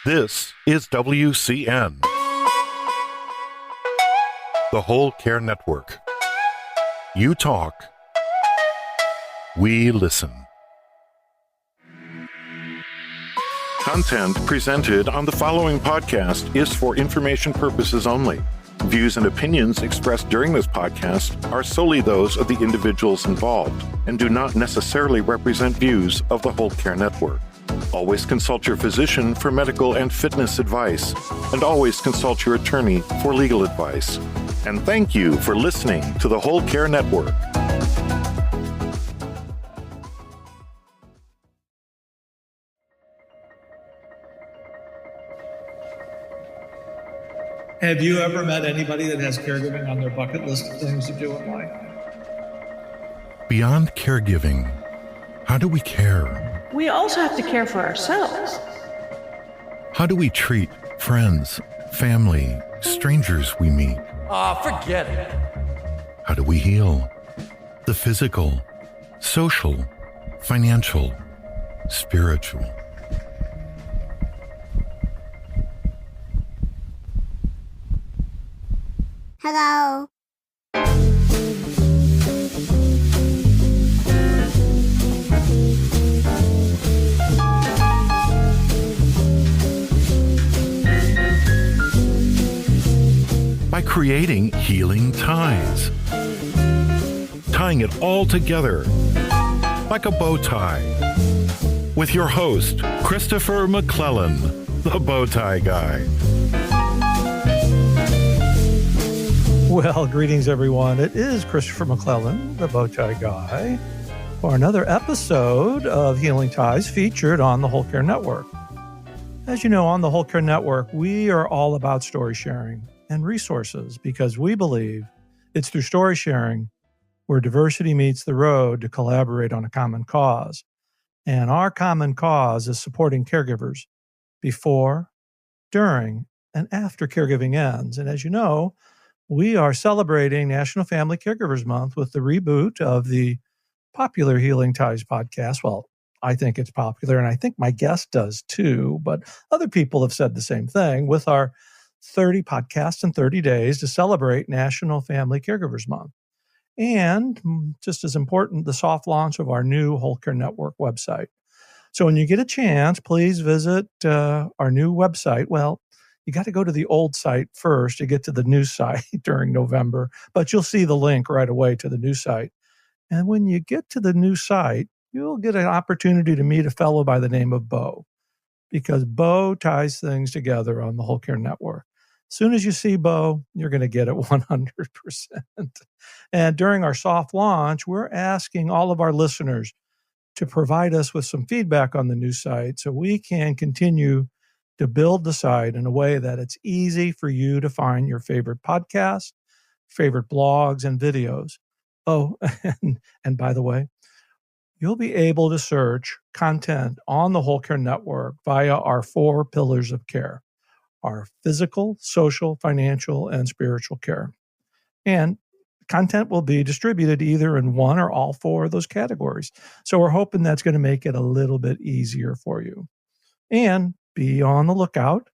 This is WCN, the Whole Care Network. You talk, we listen. Content presented on the following podcast is for information purposes only. Views and opinions expressed during this podcast are solely those of the individuals involved and do not necessarily represent views of the Whole Care Network. Always consult your physician for medical and fitness advice, and always consult your attorney for legal advice. And thank you for listening to the Whole Care Network. Have you ever met anybody that has caregiving on their bucket list of things to do in life? Beyond caregiving, how do we care? We also have to care for ourselves. How do we treat friends, family, strangers we meet? Forget it. How do we heal? The physical, social, financial, spiritual. Hello. By creating healing ties. Tying it all together like a bow tie. With your host, Christopher McClellan, the bow tie guy. Well, greetings, everyone. It is Christopher McClellan, the bow tie guy, for another episode of Healing Ties featured on the Whole Care Network. As you know, on the Whole Care Network, we are all about story sharing and resources because we believe it's through story sharing where diversity meets the road to collaborate on a common cause. And our common cause is supporting caregivers before, during, and after caregiving ends. And as you know, we are celebrating National Family Caregivers Month with the reboot of the popular Healing Ties podcast. Well, I think it's popular, and I think my guest does too, but other people have said the same thing with our 30 podcasts in 30 days to celebrate National Family Caregivers Month. And just as important, the soft launch of our new Whole Care Network website. So when you get a chance, please visit our new website. Well, you got to go to the old site first to get to the new site during November, but you'll see the link right away to the new site. And when you get to the new site, you'll get an opportunity to meet a fellow by the name of Bo, because Bo ties things together on the Whole Care Network. As soon as you see Bo, you're going to get it 100%. And during our soft launch, we're asking all of our listeners to provide us with some feedback on the new site so we can continue to build the site in a way that it's easy for you to find your favorite podcasts, favorite blogs, and videos. Oh, and by the way, you'll be able to search content on the Whole Care Network via our 4 pillars of care: our physical, social, financial, and spiritual care. And content will be distributed either in one or all 4 of those categories. So we're hoping that's going to make it a little bit easier for you. And be on the lookout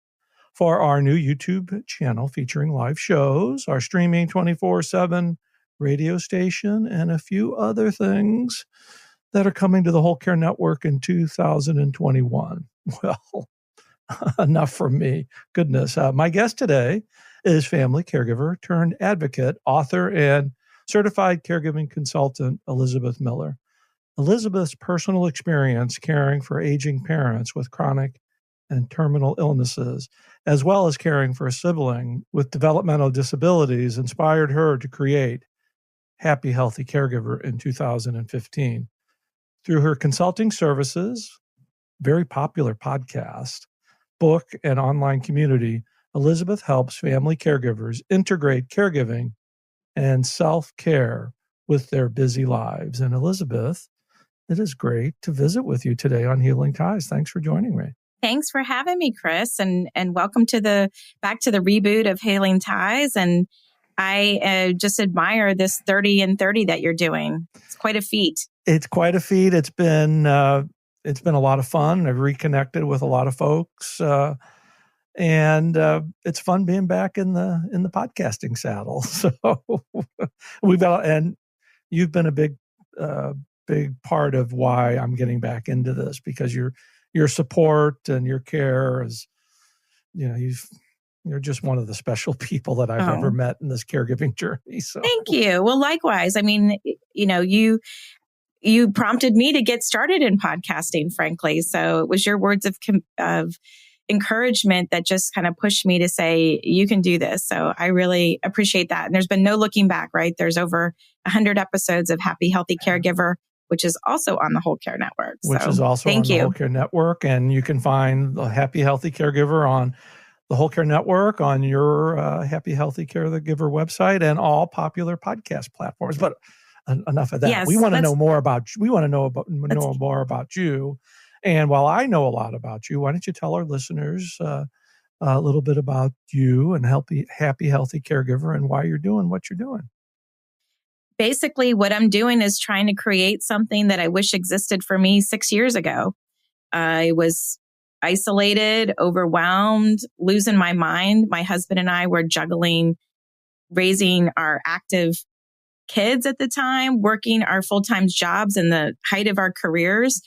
for our new YouTube channel featuring live shows, our streaming 24/7 radio station, and a few other things that are coming to the Whole Care Network in 2021. Well, enough from me. Goodness. My guest today is family caregiver turned advocate, author, and certified caregiving consultant, Elizabeth Miller. Elizabeth's personal experience caring for aging parents with chronic and terminal illnesses, as well as caring for a sibling with developmental disabilities, inspired her to create Happy Healthy Caregiver in 2015. Through her consulting services, very popular podcast, book, and online community, Elizabeth helps family caregivers integrate caregiving and self-care with their busy lives. And Elizabeth, it is great to visit with you today on Healing Ties. Thanks for joining me. Thanks for having me, Chris, and welcome to back to the reboot of Healing Ties. And I just admire this 30 and 30 that you're doing. It's quite a feat. It's quite a feat. It's been a lot of fun. I've reconnected with a lot of folks And it's fun being back in the podcasting saddle. So and you've been a big part of why I'm getting back into this, because your support and your care is, you're just one of the special people that I've ever met in this caregiving journey. So thank you. Well, likewise. I mean, you prompted me to get started in podcasting, frankly. So it was your words of encouragement that just kind of pushed me to say, you can do this. So I really appreciate that. And there's been no looking back, right? There's over 100 episodes of Happy Healthy Caregiver, which is also on the Whole Care Network. Which is also on the Whole Care Network. And you can find the Happy Healthy Caregiver on the Whole Care Network, on your Happy Healthy Caregiver website, and all popular podcast platforms. But enough of that. Yes, we want to know more about you. We want to know more about you. And while I know a lot about you, why don't you tell our listeners a little bit about you and Happy Healthy Caregiver and why you're doing what you're doing? Basically, what I'm doing is trying to create something that I wish existed for me 6 years ago. I was isolated, overwhelmed, losing my mind. My husband and I were juggling raising our active kids at the time, working our full-time jobs in the height of our careers.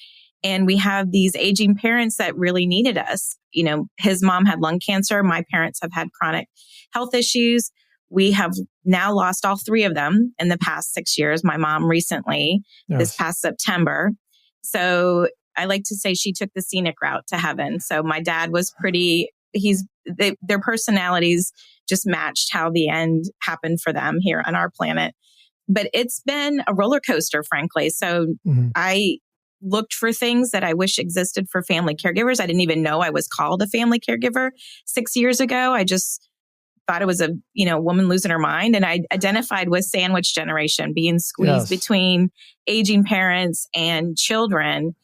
And we have these aging parents that really needed us. His mom had lung cancer. My parents have had chronic health issues. We have now lost all three of them in the past 6 years. My mom recently, this past September. So I like to say she took the scenic route to heaven. So my dad was their personalities just matched how the end happened for them here on our planet. But it's been a roller coaster, frankly. So I looked for things that I wish existed for family caregivers. I didn't even know I was called a family caregiver 6 years ago. I just thought it was a woman losing her mind. And I identified with sandwich generation, being squeezed between aging parents and children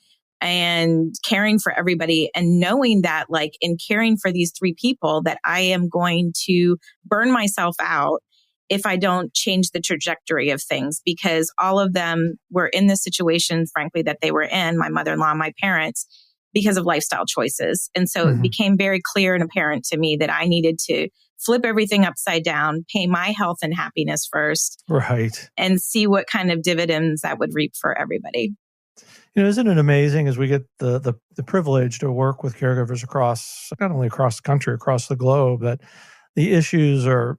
and caring for everybody, and knowing that in caring for these three people that I am going to burn myself out if I don't change the trajectory of things, because all of them were in the situation, frankly, that they were in, my mother-in-law, my parents, because of lifestyle choices. And so it became very clear and apparent to me that I needed to flip everything upside down, pay my health and happiness first, right, and see what kind of dividends that would reap for everybody. Isn't it amazing as we get the privilege to work with caregivers not only across the country, across the globe, that the issues are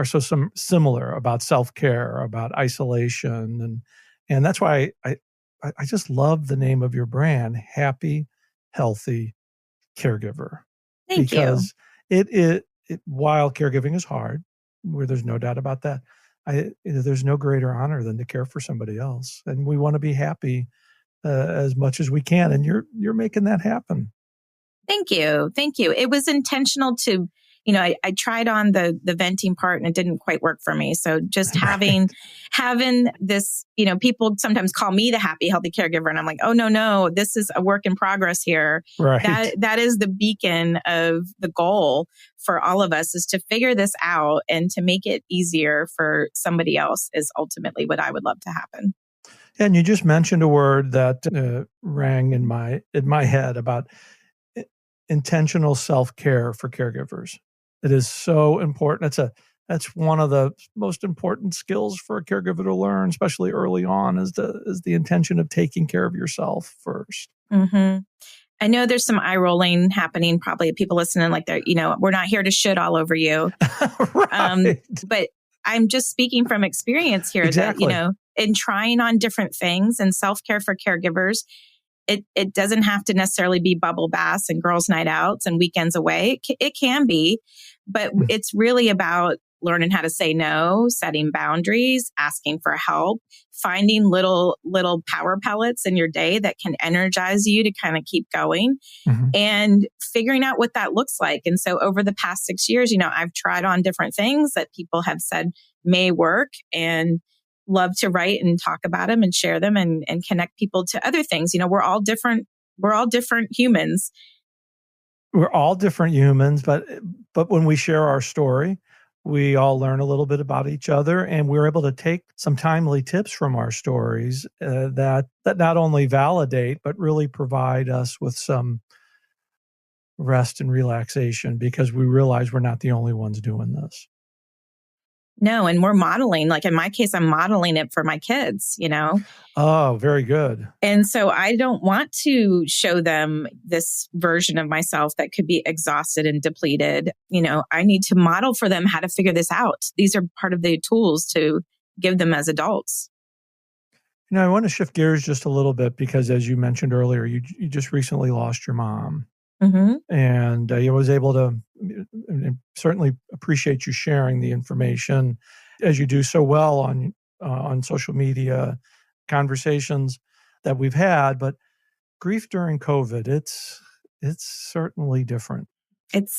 so similar about self-care, about isolation. And that's why I just love the name of your brand, Happy Healthy Caregiver. Thank you. Because it while caregiving is hard, where there's no doubt about that, there's no greater honor than to care for somebody else. And we want to be happy as much as we can. And you're making that happen. Thank you. It was intentional to, I tried on the venting part and it didn't quite work for me. So just having this, people sometimes call me the Happy Healthy Caregiver, and I'm like, oh, no, this is a work in progress here. Right. That is the beacon of the goal for all of us, is to figure this out and to make it easier for somebody else is ultimately what I would love to happen. And you just mentioned a word that rang in my head about intentional self-care for caregivers. It is so important. That's one of the most important skills for a caregiver to learn, especially early on, is the intention of taking care of yourself first. Mm-hmm. I know there's some eye rolling happening, probably people listening like they're, we're not here to shit all over you. Right. But I'm just speaking from experience here. Exactly. That, in trying on different things, and self-care for caregivers, it doesn't have to necessarily be bubble baths and girls' night outs and weekends away. It can be, but it's really about learning how to say no, setting boundaries, asking for help, finding little power pellets in your day that can energize you to kind of keep going, and figuring out what that looks like. And so over the past 6 years, I've tried on different things that people have said may work, and love to write and talk about them and share them and connect people to other things. We're all different. We're all different humans. We're all different humans, but when we share our story, we all learn a little bit about each other, and we're able to take some timely tips from our stories that not only validate, but really provide us with some rest and relaxation because we realize we're not the only ones doing this. No, and we're modeling, like in my case, I'm modeling it for my kids, Oh, very good. And so I don't want to show them this version of myself that could be exhausted and depleted. I need to model for them how to figure this out. These are part of the tools to give them as adults. I want to shift gears just a little bit because, as you mentioned earlier, you just recently lost your mom. Mm-hmm. And I was able to certainly appreciate you sharing the information as you do so well on social media conversations that we've had. But grief during COVID, it's certainly different. It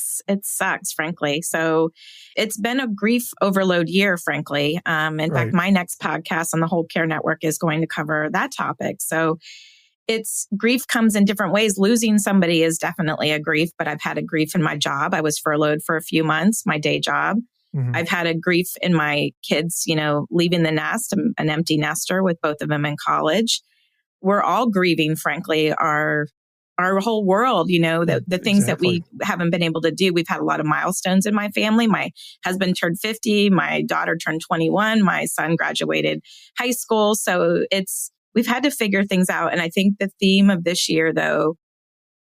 sucks, frankly. So it's been a grief overload year, frankly. In fact, my next podcast on the Whole Care Network is going to cover that topic. So grief comes in different ways. Losing somebody is definitely a grief, but I've had a grief in my job. I was furloughed for a few months, my day job. Mm-hmm. I've had a grief in my kids, leaving the nest, an empty nester with both of them in college. We're all grieving, frankly, our whole world, the things that we haven't been able to do. We've had a lot of milestones in my family. My husband turned 50. My daughter turned 21. My son graduated high school. So we've had to figure things out. And I think the theme of this year, though,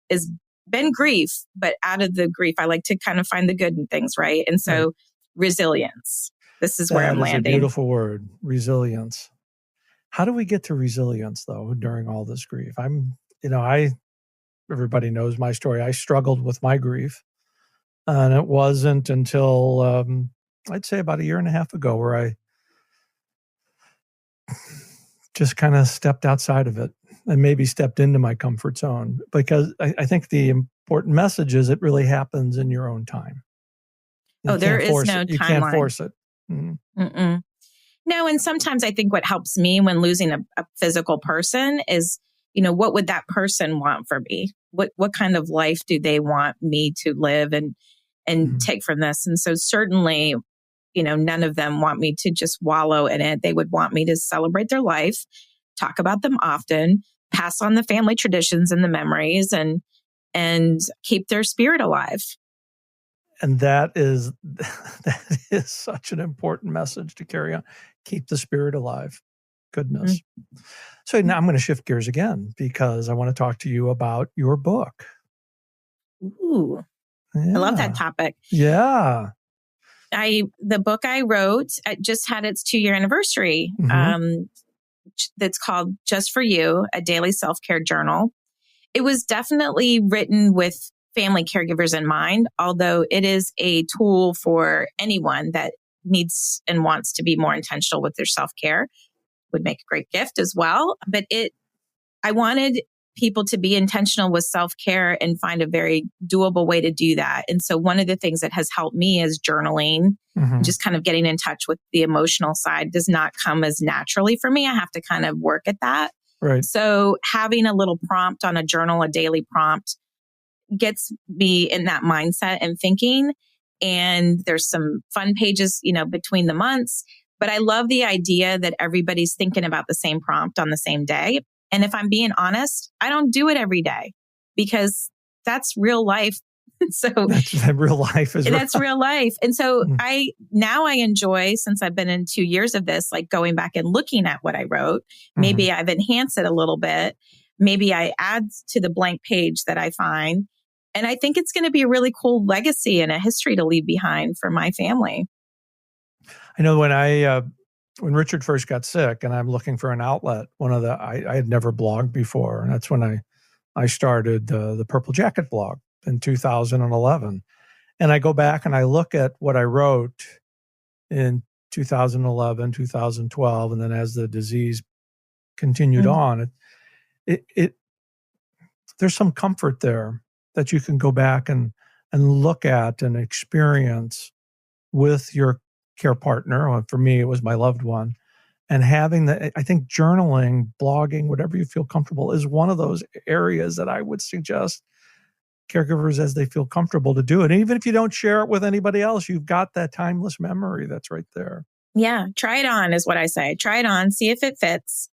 has been grief, but out of the grief, I like to kind of find the good in things, right? And so resilience, this is where I'm landing. That is a beautiful word, resilience. How do we get to resilience, though, during all this grief? Everybody knows my story. I struggled with my grief. And it wasn't until, I'd say about a year and a half ago where I just kind of stepped outside of it and maybe stepped into my comfort zone, because I think the important message is it really happens in your own time. There is no timeline. You can't force it. Mm-hmm. No, and sometimes I think what helps me when losing a physical person is, what would that person want for me? What kind of life do they want me to live and mm-hmm. take from this? And so certainly, none of them want me to just wallow in it. They would want me to celebrate their life, talk about them often, pass on the family traditions and the memories, and keep their spirit alive. And that is such an important message to carry on. Keep the spirit alive. Goodness. Mm-hmm. So now I'm going to shift gears again because I want to talk to you about your book. Ooh, yeah. I love that topic. Yeah. The book I wrote just had its 2-year anniversary. Mm-hmm. That's called Just for You, a daily self-care journal. It was definitely written with family caregivers in mind, although it is a tool for anyone that needs and wants to be more intentional with their self-care. Would make a great gift as well. But I wanted people to be intentional with self-care and find a very doable way to do that. And so one of the things that has helped me is journaling, mm-hmm. just kind of getting in touch with the emotional side does not come as naturally for me. I have to kind of work at that. Right. So having a little prompt on a journal, a daily prompt, gets me in that mindset and thinking. And there's some fun pages, between the months. But I love the idea that everybody's thinking about the same prompt on the same day. And if I'm being honest, I don't do it every day because that's real life. So that's real life. That's real life. And so I enjoy, since I've been in 2 years of this, like going back and looking at what I wrote. Maybe I've enhanced it a little bit. Maybe I add to the blank page that I find. And I think it's going to be a really cool legacy and a history to leave behind for my family. I know when Richard first got sick and I'm looking for an outlet, I had never blogged before. And that's when I started the Purple Jacket blog in 2011. And I go back and I look at what I wrote in 2011, 2012. And then as the disease continued on, there's some comfort there that you can go back and look at and experience with your care partner. For me, it was my loved one. And having I think journaling, blogging, whatever you feel comfortable is one of those areas that I would suggest caregivers as they feel comfortable to do it. And even if you don't share it with anybody else, you've got that timeless memory that's right there. Yeah. Try it on is what I say. Try it on. See if it fits.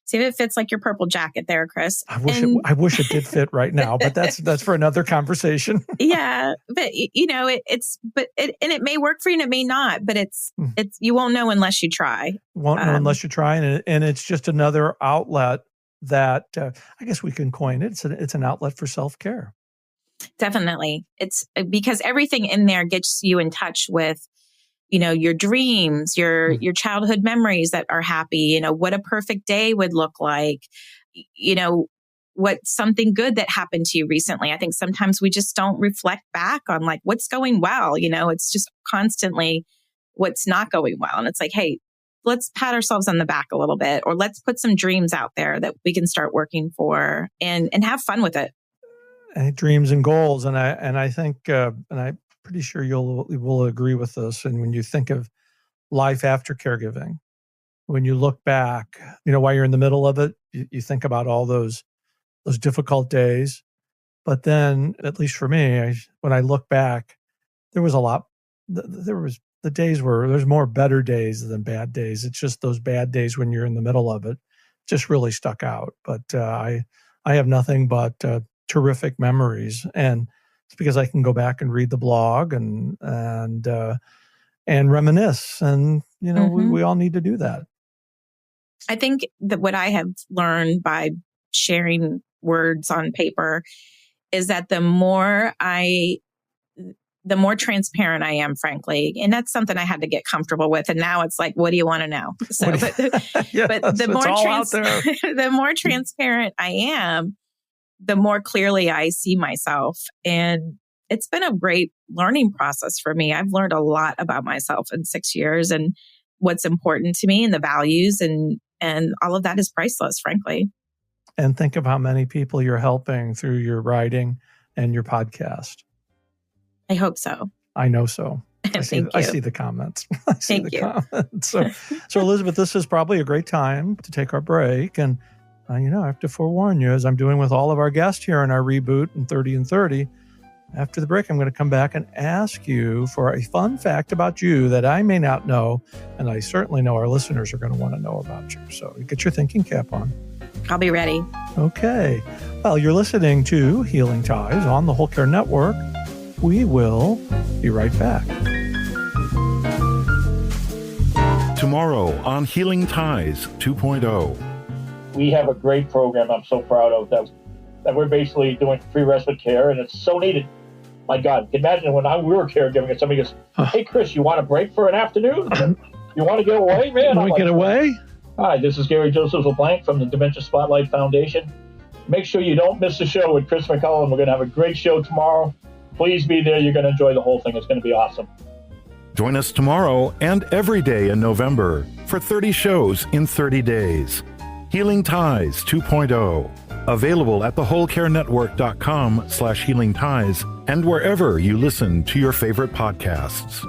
See if it fits like your purple jacket there, Chris. I wish it did fit right now, but that's for another conversation. Yeah, but it may work for you and it may not, but it's you won't know unless you try. Won't know unless you try, and it's just another outlet that I guess we can coin it. It's an outlet for self-care. Definitely, it's because everything in there gets you in touch with, your dreams, your childhood memories that are happy, what a perfect day would look like, what's something good that happened to you recently. I think sometimes we just don't reflect back on like what's going well. It's just constantly what's not going well. And it's like, hey, let's pat ourselves on the back a little bit, or let's put some dreams out there that we can start working for and have fun with it. And dreams and goals. And I think, and I'm pretty sure you will agree with this. And when you think of life after caregiving, when you look back, while you're in the middle of it, you think about all those difficult days. But then, at least for me, when I look back, there was a lot. There's more better days than bad days. It's just those bad days when you're in the middle of it just really stuck out. But I have nothing but terrific memories, and it's because I can go back and read the blog and reminisce, and we all need to do that. I think that what I have learned by sharing words on paper is that the more transparent I am, frankly, and that's something I had to get comfortable with. And now it's like, what do you want to know? So, but the more transparent I am, the more clearly I see myself. And it's been a great learning process for me. I've learned a lot about myself in 6 years and what's important to me and the values, and all of that is priceless, frankly. And think of how many people you're helping through your writing and your podcast. I hope so. I know so. I see the comments. Thank you. Comments. So Elizabeth, this is probably a great time to take our break. And I have to forewarn you, as I'm doing with all of our guests here in our reboot in 30 and 30, after the break, I'm going to come back and ask you for a fun fact about you that I may not know, and I certainly know our listeners are going to want to know about you. So get your thinking cap on. I'll be ready. Okay. Well, you're listening to Healing Ties on the Whole Care Network. We will be right back. Tomorrow on Healing Ties 2.0. We have a great program I'm so proud of that we're basically doing free respite care, and it's so needed. My God, imagine when we were caregiving and somebody goes, hey, Chris, you want a break for an afternoon? You want to get away, man? Want to get away? Hi, this is Gary Joseph LeBlanc from the Dementia Spotlight Foundation. Make sure you don't miss the show with Chris McCullough. We're going to have a great show tomorrow. Please be there. You're going to enjoy the whole thing. It's going to be awesome. Join us tomorrow and every day in November for 30 shows in 30 days. Healing Ties 2.0. Available at thewholecarenetwork.com/Healing Ties and wherever you listen to your favorite podcasts.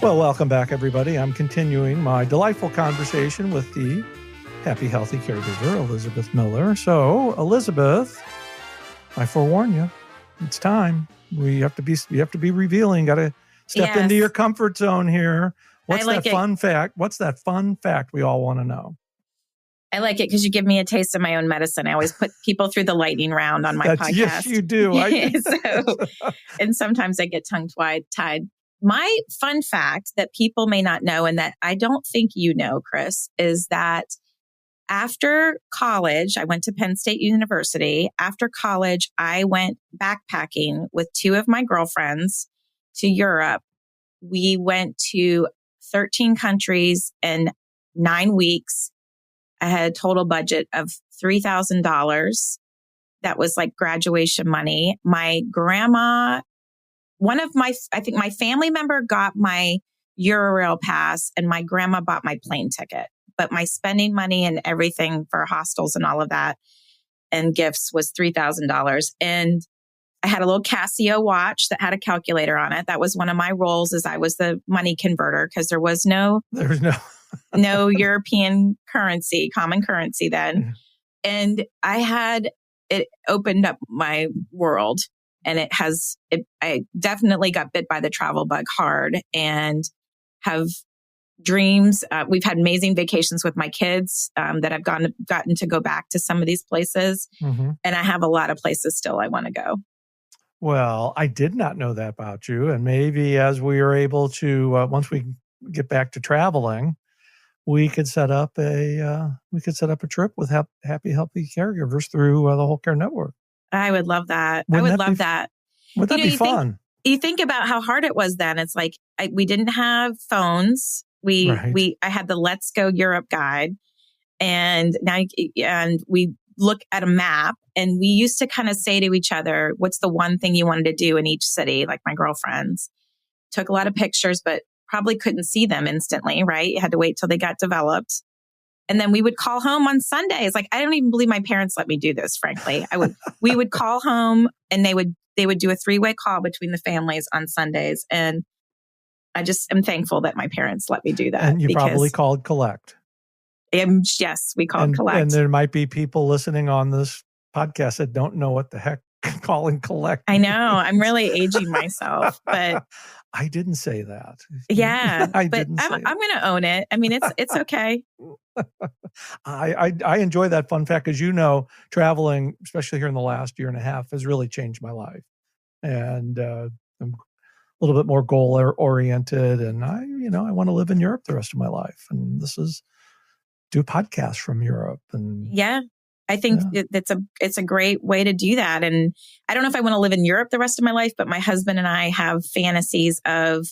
Well, welcome back, everybody. I'm continuing my delightful conversation with the Happy Healthy Caregiver, Elizabeth Miller. So, Elizabeth, I forewarn you, it's time. You have to be revealing. Got to step into your comfort zone here. What's that fun fact? What's that fun fact we all want to know? I like it because you give me a taste of my own medicine. I always put people through the lightning round on my podcast. Yes, you do. And sometimes I get tongue-tied. My fun fact that people may not know, and that I don't think you know, Chris, is that after college, I went to Penn State University. After college, I went backpacking with two of my girlfriends to Europe. We went to 13 countries in 9 weeks. I had a total budget of $3,000. That was like graduation money. My grandma, I think my family member got my Eurail pass, and my grandma bought my plane ticket. But my spending money and everything for hostels and all of that and gifts was $3,000. And I had a little Casio watch that had a calculator on it. That was one of my roles, as I was the money converter, because there was no no European currency, common currency then. And it opened up my world, and I definitely got bit by the travel bug hard, and have dreams. We've had amazing vacations with my kids that I've gotten to go back to some of these places. And I have a lot of places still I want to go. Well, I did not know that about you. And maybe as we are able to, once we get back to traveling, we could set up a trip with Happy Healthy Caregivers through the Whole Care Network. I would love that. I would love that. Would that be fun? You think about how hard it was then. It's like we didn't have phones. I had the Let's Go Europe guide, and we look at a map, and we used to kind of say to each other, what's the one thing you wanted to do in each city? Like my girlfriends took a lot of pictures, but probably couldn't see them instantly, right? You had to wait till they got developed. And then we would call home on Sundays. Like, I don't even believe my parents let me do this, frankly. We would call home, and they would do a 3-way call between the families on Sundays. And I just am thankful that my parents let me do that. And you probably called collect. Yes, we called collect. And there might be people listening on this podcast that don't know what the heck calling collect. I know. I'm really aging myself, but I didn't say that. Yeah, I'm going to own it. I mean, it's okay. I enjoy that fun fact, because traveling, especially here in the last year and a half, has really changed my life, and I'm a little bit more goal oriented, and I want to live in Europe the rest of my life, and do podcasts from Europe, and I think it's a great way to do that. And I don't know if I want to live in Europe the rest of my life, but my husband and I have fantasies of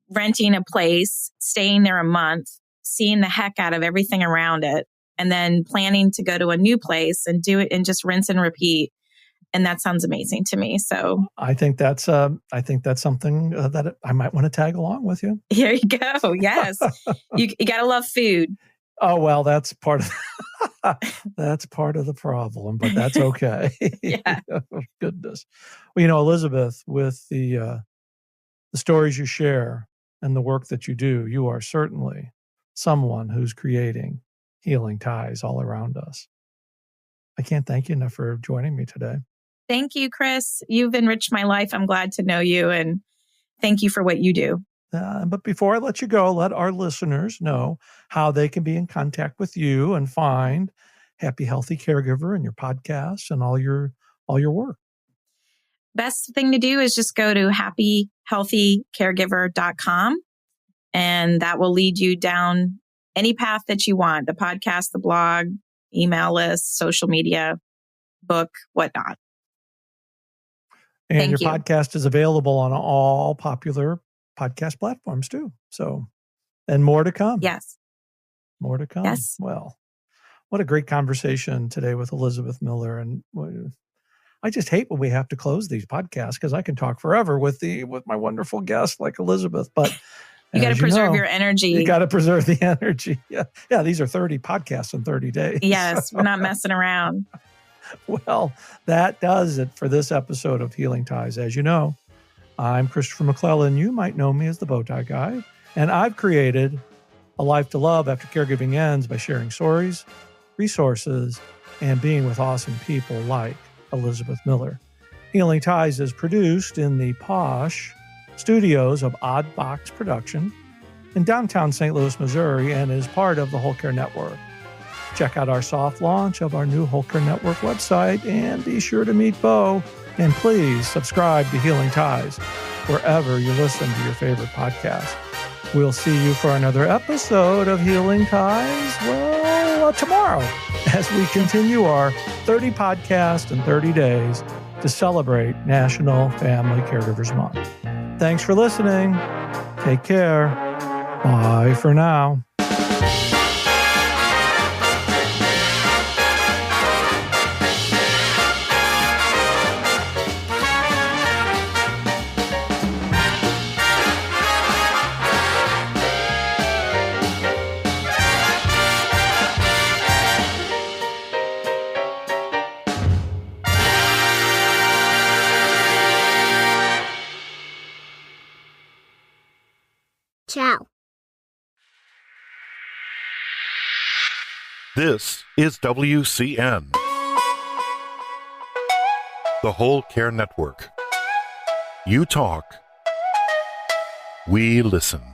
renting a place, staying there a month, seeing the heck out of everything around it, and then planning to go to a new place and do it and just rinse and repeat. And that sounds amazing to me. So I think that's something that I might want to tag along with you. Here you go. Yes. You got to love food. Oh, well, that's part of the problem, but that's okay. Yeah. Oh, goodness. Well, Elizabeth, with the stories you share and the work that you do, you are certainly someone who's creating healing ties all around us. I can't thank you enough for joining me today. Thank you, Chris. You've enriched my life. I'm glad to know you, and thank you for what you do. But before I let you go, let our listeners know how they can be in contact with you and find Happy Healthy Caregiver and your podcasts and all your work. Best thing to do is just go to happyhealthycaregiver.com, and that will lead you down any path that you want: the podcast, the blog, email list, social media, book, whatnot. And your podcast is available on all popular podcast platforms too. So, and more to come. Yes. More to come. Yes. Well, what a great conversation today with Elizabeth Miller. And I just hate when we have to close these podcasts, because I can talk forever with my wonderful guests like Elizabeth, but you got to preserve your energy. You got to preserve the energy. Yeah. These are 30 podcasts in 30 days. Yes. We're not messing around. Well, that does it for this episode of Healing Ties. As you know, I'm Christopher McClellan. You might know me as the Bowtie Guy, and I've created a life to love after caregiving ends by sharing stories, resources, and being with awesome people like Elizabeth Miller. Healing Ties is produced in the posh studios of Odd Box Production in downtown St. Louis, Missouri, and is part of the Whole Care Network. Check out our soft launch of our new Whole Care Network website, and be sure to meet Bo. And please subscribe to Healing Ties wherever you listen to your favorite podcast. We'll see you for another episode of Healing Ties, tomorrow, as we continue our 30 podcasts in 30 days to celebrate National Family Caregivers Month. Thanks for listening. Take care. Bye for now. Ciao. This is WCN, the Whole Care Network. You talk, we listen.